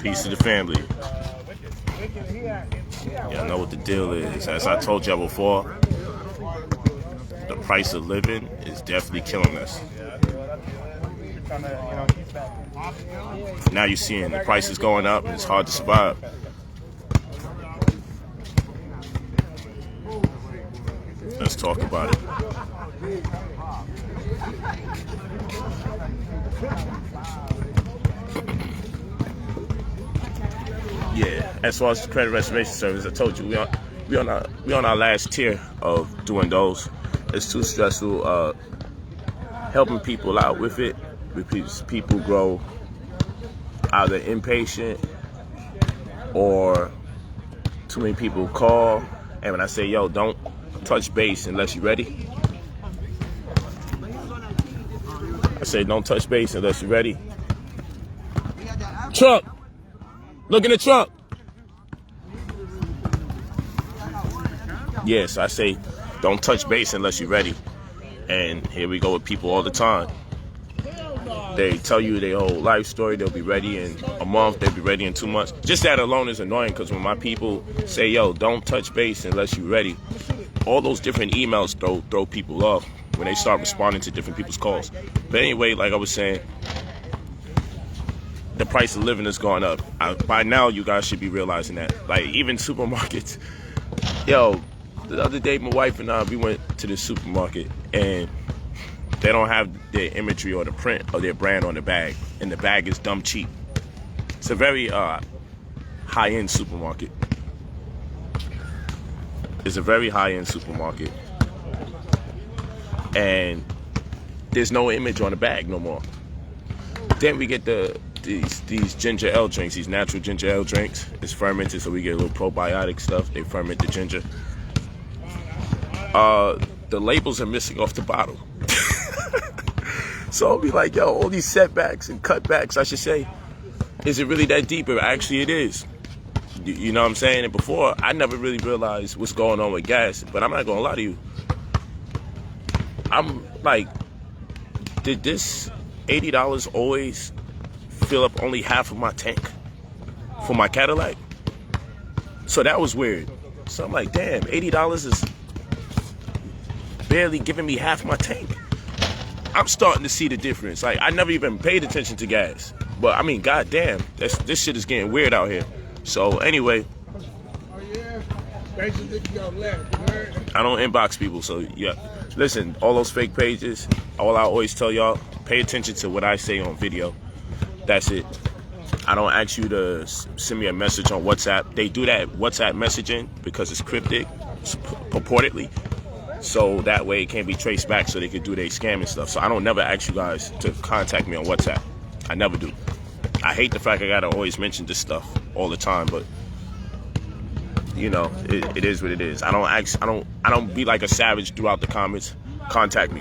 Peace to the family. Y'all know what the deal is. As I told y'all before, the price of living is definitely killing us. Now you're seeing the price is going up and it's hard to survive. Let's talk about it. Yeah, as far as the credit restoration service, I told you we on our last tier of doing those. It's too stressful. Helping people out with it, because people grow either impatient or too many people call. And when I say, yo, don't touch base unless you're ready, I say don't touch base unless you're ready. Truck! Look in the trunk! Yes, I say don't touch base unless you're ready. And here we go with people all the time. They tell you their whole life story. They'll be ready in a month. They'll be ready in 2 months. Just that alone is annoying, because when my people say, yo, don't touch base unless you're ready, all those different emails throw people off when they start responding to different people's calls. But anyway, like I was saying, the price of living has gone up. By now, you guys should be realizing that. Like, even supermarkets. Yo, the other day, my wife and I, we went to the supermarket, and they don't have their imagery or the print of their brand on the bag, and the bag is dumb cheap. It's a very high-end supermarket. It's a very high-end supermarket, and there's no image on the bag no more. Then we get these ginger ale drinks, these natural ginger ale drinks. It's fermented, so we get a little probiotic stuff. They ferment the ginger. The labels are missing off the bottle. So I'll be like, yo, all these setbacks and cutbacks, I should say, is it really that deep? Actually, it is. You know what I'm saying? And before, I never really realized what's going on with gas. But I'm not going to lie to you. I'm like, did this $80 always fill up only half of my tank for my Cadillac? So that was weird. So I'm like, damn, $80 is barely giving me half my tank. I'm starting to see the difference. Like, I never even paid attention to gas. But, I mean, goddamn, this shit is getting weird out here. So, anyway, I don't inbox people, so, yeah. Listen, all those fake pages, all I always tell y'all, pay attention to what I say on video. That's it. I don't ask you to send me a message on WhatsApp. They do that WhatsApp messaging because it's cryptic, purportedly. So that way it can't be traced back, so they can do their scamming stuff. So I don't never ask you guys to contact me on WhatsApp. I never do. I hate the fact I gotta always mention this stuff all the time, but you know, it is what it is. I don't be like a savage throughout the comments. Contact me,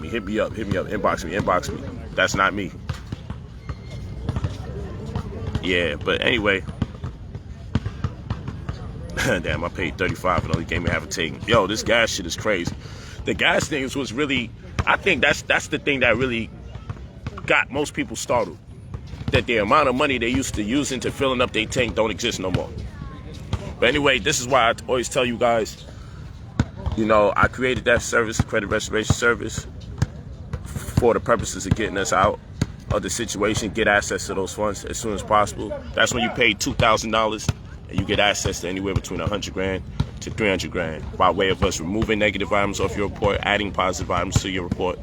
hit me up, inbox me. That's not me. Yeah, but anyway. Damn, I paid $35 and only gave me half a tank. Yo, this gas shit is crazy. The gas things was really, I think that's the thing that really got most people startled. That the amount of money they used to using to filling up their tank don't exist no more. But anyway, this is why I always tell you guys, you know, I created that service, credit restoration service, for the purposes of getting us out of the situation, get access to those funds as soon as possible. That's when you pay $2,000. And you get access to anywhere between $100,000 to $300,000 by way of us removing negative items off your report, adding positive items to your report,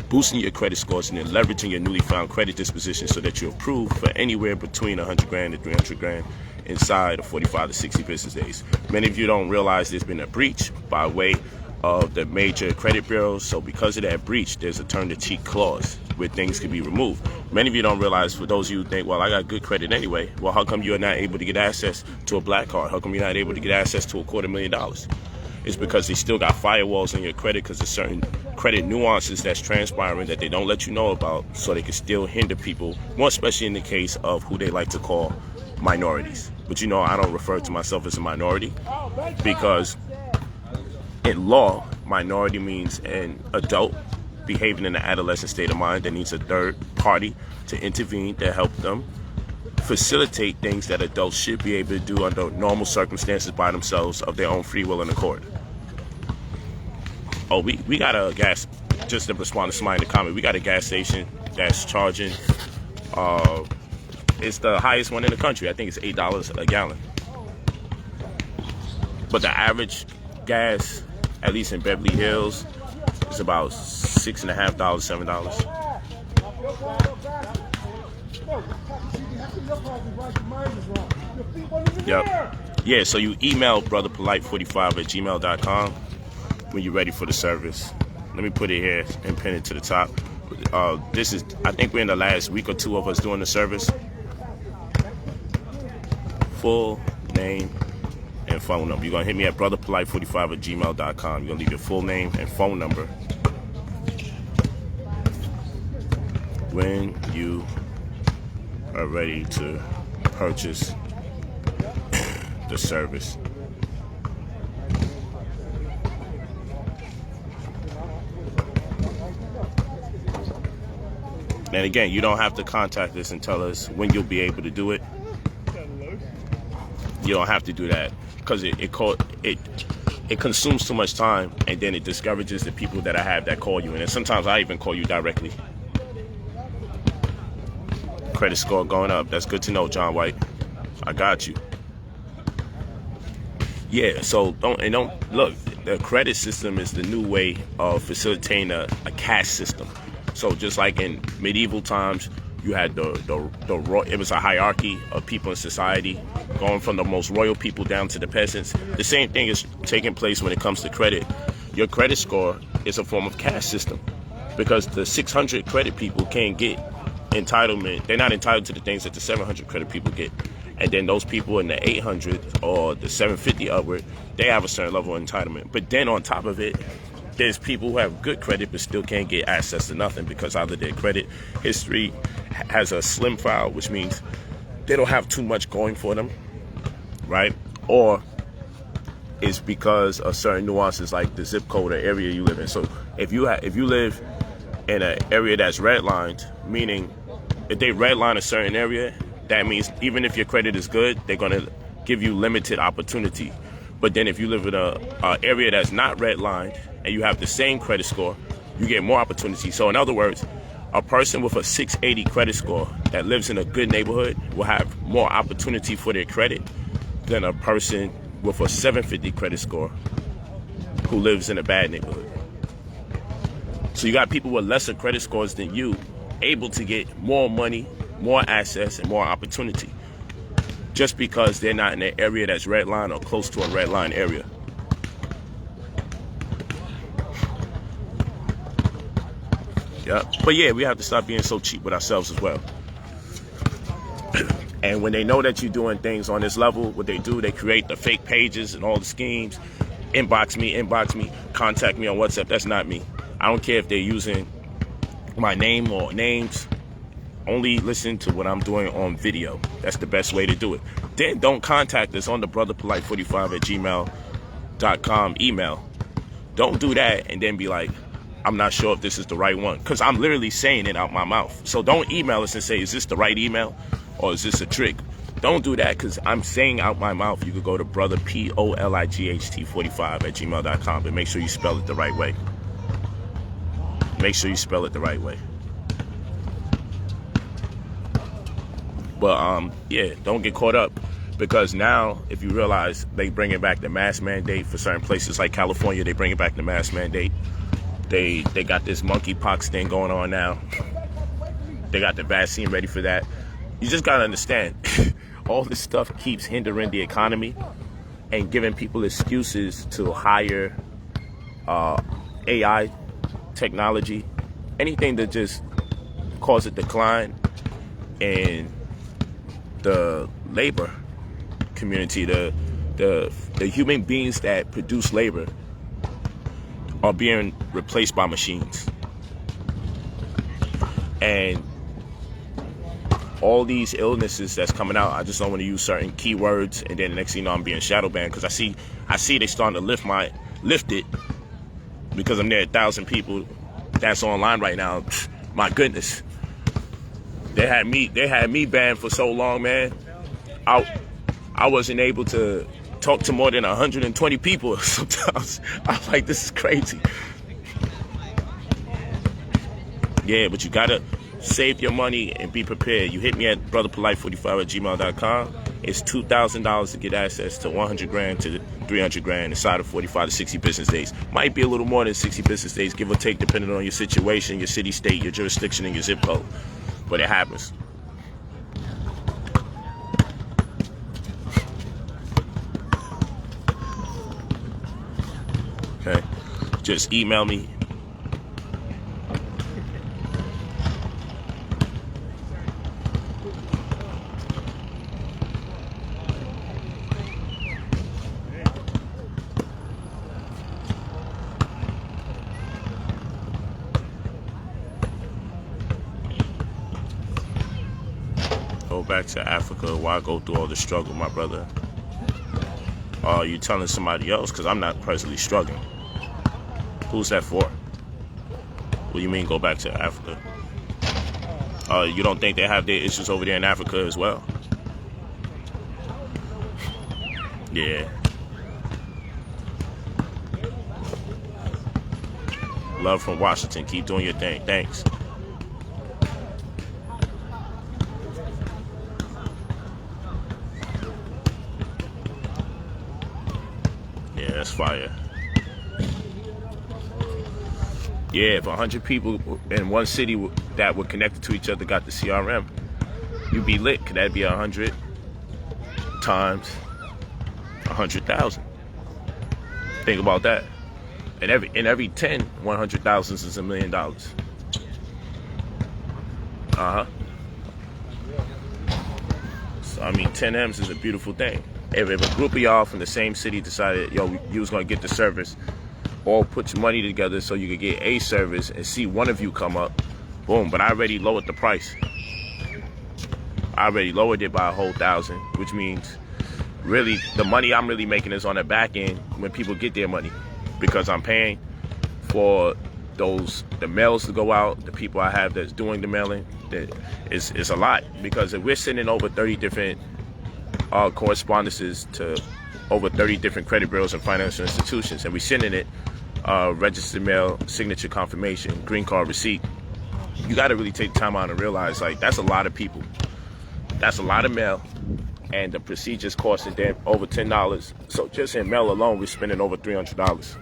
boosting your credit scores, and then leveraging your newly found credit disposition so that you're approved for anywhere between $100,000 to $300,000 inside of 45 to 60 business days. Many of you don't realize there's been a breach by way of the major credit bureaus. So because of that breach, there's a turn the cheek clause where things can be removed. Many of you don't realize, for those of you who think, well, I got good credit anyway, well, how come you're not able to get access to a black card? How come you're not able to get access to $250,000? It's because they still got firewalls on your credit, because there's certain credit nuances that's transpiring that they don't let you know about, so they can still hinder people, more especially in the case of who they like to call minorities. But you know, I don't refer to myself as a minority, because in law, minority means an adult behaving in an adolescent state of mind that needs a third party to intervene to help them facilitate things that adults should be able to do under normal circumstances by themselves of their own free will and accord. Oh, we got a gas, just to respond to somebody in the comment, we got a gas station that's charging, it's the highest one in the country. I think it's $8 a gallon. But the average gas, at least in Beverly Hills, is about $6.50, $7. Yep. Yeah, so you email brotherpolight45@gmail.com when you're ready for the service. Let me put it here and pin it to the top. This is, I think we're in the last week or two of us doing the service. Full name and phone number. You're going to hit me at brotherpolight45@gmail.com. You're going to leave your full name and phone number when you are ready to purchase the service. And again, you don't have to contact us and tell us when you'll be able to do it. You don't have to do that because it consumes too much time, and then it discourages the people that I have that call you. And then sometimes I even call you directly. Credit score going up. That's good to know, John White. I got you. Yeah, so don't look, the credit system is the new way of facilitating a cash system. So just like in medieval times, you had it was a hierarchy of people in society, going from the most royal people down to the peasants. The same thing is taking place when it comes to credit. Your credit score is a form of cash system, because the 600 credit people can't get entitlement. They're not entitled to the things that the 700 credit people get. And then those people in the 800 or the 750 upward, they have a certain level of entitlement. But then on top of it, there's people who have good credit but still can't get access to nothing because either their credit history has a slim file, which means they don't have too much going for them, right? Or it's because of certain nuances like the zip code or area you live in. So if you live in an area that's redlined, meaning if they redline a certain area, that means even if your credit is good, they're going to give you limited opportunity. But then if you live in a area that's not redlined and you have the same credit score, you get more opportunity. So in other words, a person with a 680 credit score that lives in a good neighborhood will have more opportunity for their credit than a person with a 750 credit score who lives in a bad neighborhood. So you got people with lesser credit scores than you able to get more money, more access, and more opportunity just because they're not in an area that's redline or close to a redline area. Yeah, but yeah, we have to stop being so cheap with ourselves as well. And when they know that you're doing things on this level, what they do, they create the fake pages and all the schemes. Inbox me, contact me on WhatsApp. That's not me. I don't care if they're using my name or names. Only listen to what I'm doing on video. That's the best way to do it. Then don't contact us on the brotherpolight45@gmail.com email. Don't do that and then be like, I'm not sure if this is the right one, because I'm literally saying it out my mouth. So don't email us and say, is this the right email or is this a trick? Don't do that, because I'm saying out my mouth. You could go to brotherpolight45@gmail.com, but make sure you spell it the right way. Make sure you spell it the right way. But yeah, don't get caught up, because now if you realize they bringing back the mask mandate for certain places like California, they bringing back the mask mandate. They got this monkeypox thing going on now. They got the vaccine ready for that. You just gotta understand, all this stuff keeps hindering the economy and giving people excuses to hire AI technology, anything that just cause a decline in the labor community. The human beings that produce labor are being replaced by machines. And all these illnesses that's coming out, I just don't want to use certain keywords, and then the next thing you know, I'm being shadow banned, because I see they starting to lift it, because I'm near 1,000 people that's online right now, my goodness. They had me banned for so long, man. I wasn't able to talk to more than 120 people sometimes. I'm like, this is crazy. Yeah, but you gotta save your money and be prepared. You hit me at brotherpolight45@gmail.com. It's $2,000 to get access to 100 grand to 300 grand inside of 45 to 60 business days. Might be a little more than 60 business days, give or take, depending on your situation, your city, state, your jurisdiction, and your zip code. But it happens. Okay, just email me. Go back to Africa. Why go through all the struggle, my brother? You telling somebody else? Because I'm not presently struggling. Who's that for? What do you mean go back to Africa? You don't think they have their issues over there in Africa as well? Yeah. Love from Washington. Keep doing your thing. Thanks. Yeah, that's fire. Yeah, if 100 people in one city that were connected to each other got the CRM, you'd be lit. Could that be 100 times 100,000? Think about that. And every 10 100,000s is $1 million. So I mean, 10 M's is a beautiful thing. If a group of y'all from the same city decided, yo, you was gonna get the service, or put your money together so you could get a service and see one of you come up, boom. But I already lowered the price. I already lowered it by a whole 1,000, which means really the money I'm really making is on the back end when people get their money, because I'm paying for the mails to go out, the people I have that's doing the mailing. It's a lot, because if we're sending over 30 different correspondences to over 30 different credit bureaus and financial institutions, and we're sending it registered mail, signature confirmation, green card receipt, you got to really take time out and realize, like, that's a lot of people. That's a lot of mail, and the procedures costing them over $10. So just in mail alone, we're spending over $300.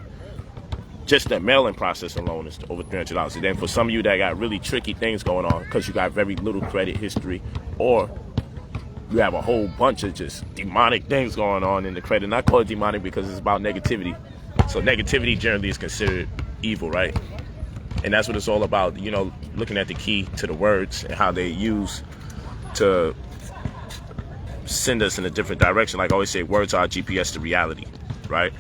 Just the mailing process alone is over $300. And then for some of you that got really tricky things going on, because you got very little credit history, or you have a whole bunch of just demonic things going on in the credit. And I call it demonic because it's about negativity. So negativity generally is considered evil, right? And that's what it's all about, you know, looking at the key to the words and how they use to send us in a different direction. Like I always say, words are our GPS to reality, right?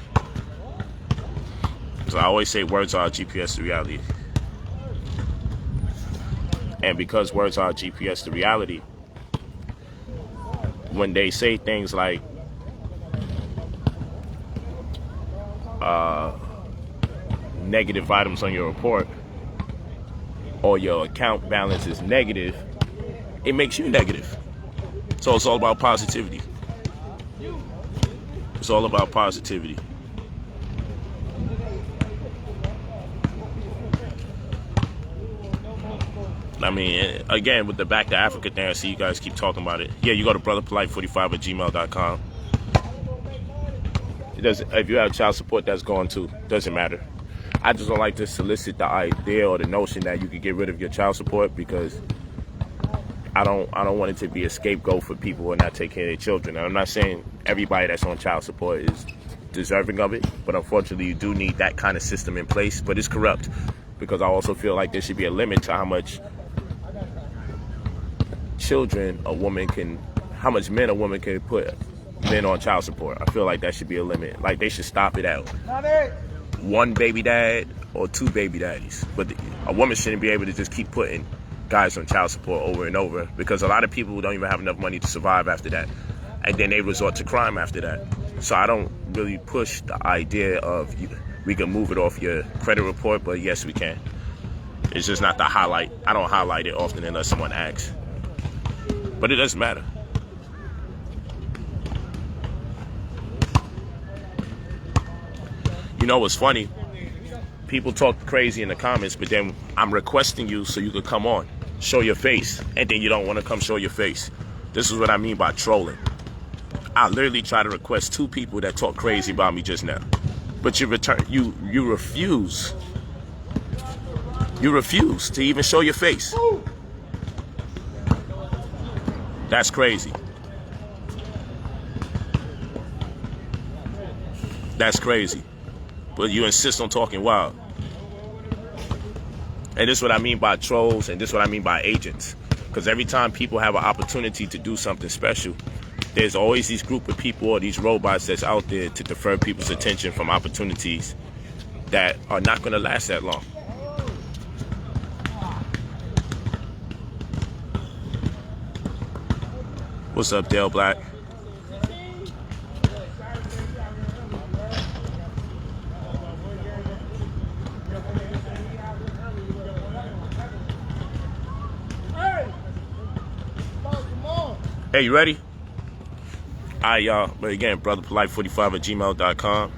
So I always say words are our GPS to reality. And because words are our GPS to reality, when they say things like negative items on your report, or your account balance is negative, it makes you negative. So it's all about positivity. It's all about positivity. I mean, again, with the back to Africa thing, I see you guys keep talking about it. Yeah, you go to brotherpolight45@gmail.com. It doesn't, if you have child support, that's gone too. Doesn't matter. I just don't like to solicit the idea or the notion that you could get rid of your child support, because I don't want it to be a scapegoat for people who are not taking care of their children. And I'm not saying everybody that's on child support is deserving of it, but unfortunately you do need that kind of system in place. But it's corrupt, because I also feel like there should be a limit to how much how much men a woman can put men on child support. I feel like that should be a limit. Like they should stop it at one baby dad or two baby daddies. But a woman shouldn't be able to just keep putting guys on child support over and over, because a lot of people don't even have enough money to survive after that, and then they resort to crime after that. So I don't really push the idea of we can move it off your credit report, but yes, we can. It's just not the highlight. I don't highlight it often unless someone asks. But it doesn't matter. You know what's funny? People talk crazy in the comments, but then I'm requesting you so you could come on, show your face, and then you don't want to come show your face. This is what I mean by trolling. I literally try to request 2 people that talk crazy about me just now, but you refuse. You refuse to even show your face. That's crazy. That's crazy. But you insist on talking wild. And this is what I mean by trolls, and this is what I mean by agents. Because every time people have an opportunity to do something special, there's always these group of people or these robots that's out there to defer people's attention from opportunities that are not going to last that long. What's up, Dale Black? Hey, you ready? All right, y'all. But again, brotherpolight45@gmail.com.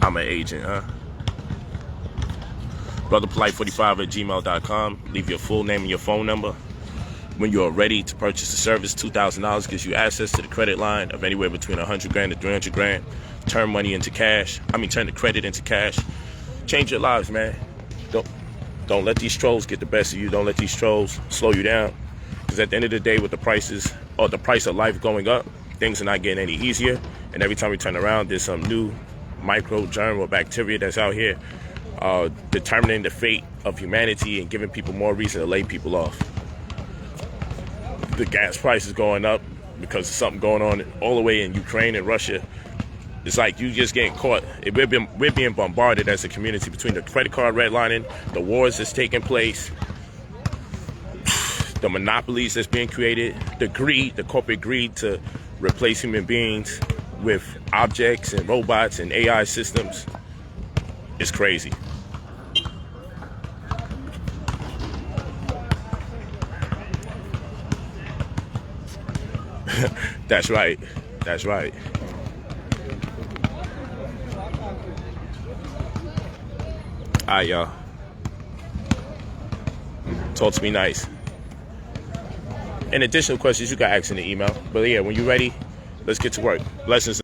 I'm an agent, huh? brotherpolight45@gmail.com. Leave your full name and your phone number. When you are ready to purchase the service, $2,000 gives you access to the credit line of anywhere between $100,000 to $300,000. Turn money into cash. Turn the credit into cash. Change your lives, man. Don't let these trolls get the best of you. Don't let these trolls slow you down. Because at the end of the day, with the prices or the price of life going up, things are not getting any easier. And every time we turn around, there's some new micro germ or bacteria that's out here determining the fate of humanity and giving people more reason to lay people off. The gas price is going up because of something going on all the way in Ukraine and Russia. It's like you just getting caught. We're being bombarded as a community between the credit card redlining, the wars that's taking place, the monopolies that's being created, the greed, the corporate greed to replace human beings with objects and robots and AI systems. It's crazy. That's right. That's right. All right, y'all. Talk to me nice. And additional questions you can ask in the email. But yeah, when you're ready, let's get to work. Blessings.